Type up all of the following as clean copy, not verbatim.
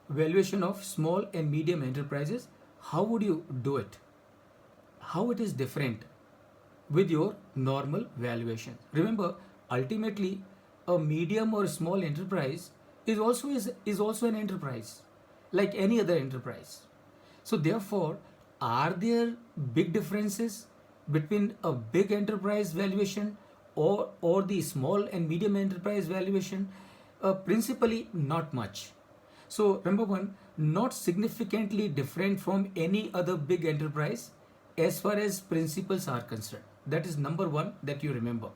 valuation of small and medium enterprises, how would you do it? How it is different with your normal valuation? Remember, ultimately, a medium or small enterprise is also an enterprise, like any other enterprise. So therefore, are there big differences between a big enterprise valuation or the small and medium enterprise valuation? Principally, not much. So number one, not significantly different from any other big enterprise as far as principles are concerned. That is number one that you remember.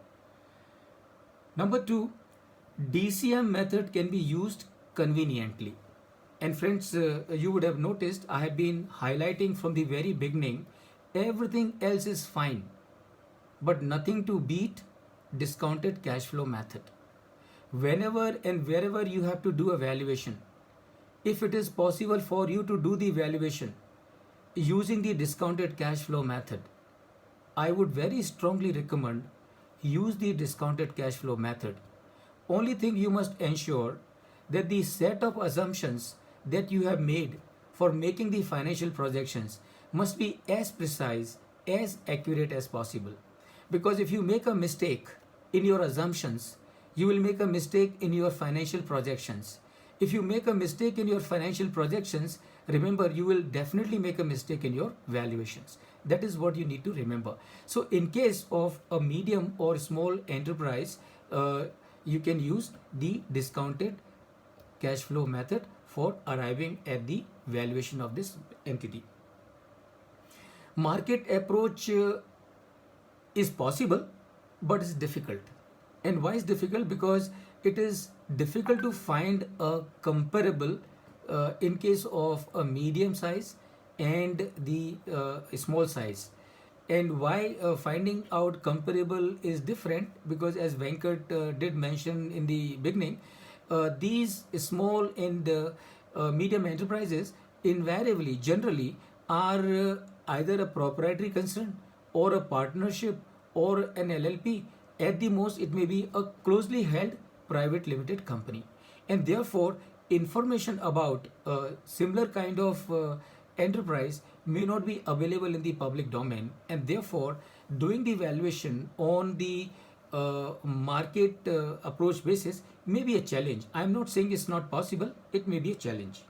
Number two, DCM method can be used conveniently. And friends, you would have noticed I have been highlighting from the very beginning, everything else is fine, but nothing to beat discounted cash flow method. Whenever and wherever you have to do a valuation, if it is possible for you to do the valuation using the discounted cash flow method, I would very strongly recommend use the discounted cash flow method. Only thing you must ensure that the set of assumptions that you have made for making the financial projections must be as precise, as accurate as possible. Because if you make a mistake in your assumptions, you will make a mistake in your financial projections. If you make a mistake in your financial projections, remember you will definitely make a mistake in your valuations. That is what you need to remember. So in case of a medium or small enterprise, you can use the discounted cash flow method for arriving at the valuation of this entity. Market approach is possible, but it's difficult. And why is difficult? Because it is difficult to find a comparable in case of a medium size and the small size. And why finding out comparable is different? Because as Venkat did mention in the beginning, these small and medium enterprises invariably, generally, are either a proprietary concern or a partnership or an LLP. At the most, it may be a closely held private limited company. And therefore, information about a similar kind of enterprise may not be available in the public domain, and therefore doing the valuation on the market approach basis may be a challenge. I'm not saying it's not possible, it may be a challenge.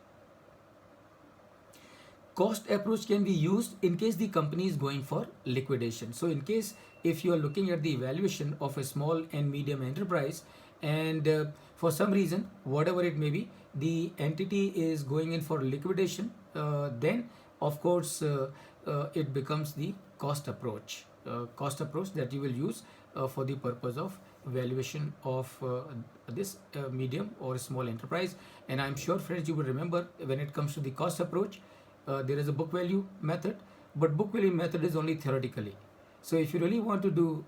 Cost approach can be used in case the company is going for liquidation. So in case if you are looking at the valuation of a small and medium enterprise, and for some reason, whatever it may be, the entity is going in for liquidation, then of course it becomes the cost approach that you will use for the purpose of valuation of this medium or small enterprise. And I'm sure friends, you will remember, when it comes to the cost approach, there is a book value method, but book value method is only theoretically. So if you really want to do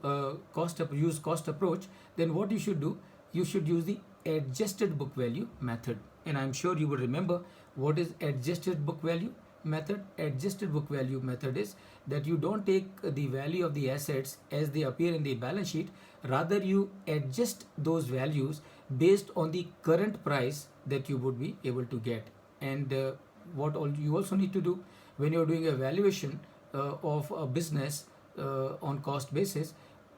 use cost approach, then what you should do, you should use the adjusted book value method. And I'm sure you will remember what is adjusted book value method. Adjusted book value method is that you don't take the value of the assets as they appear in the balance sheet, rather you adjust those values based on the current price that you would be able to get. And what all you also need to do when you're doing a valuation of a business on cost basis,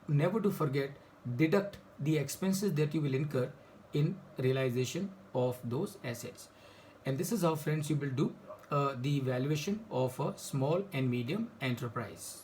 never to forget, deduct the expenses that you will incur in realization of those assets. And this is how friends you will do the valuation of a small and medium enterprise.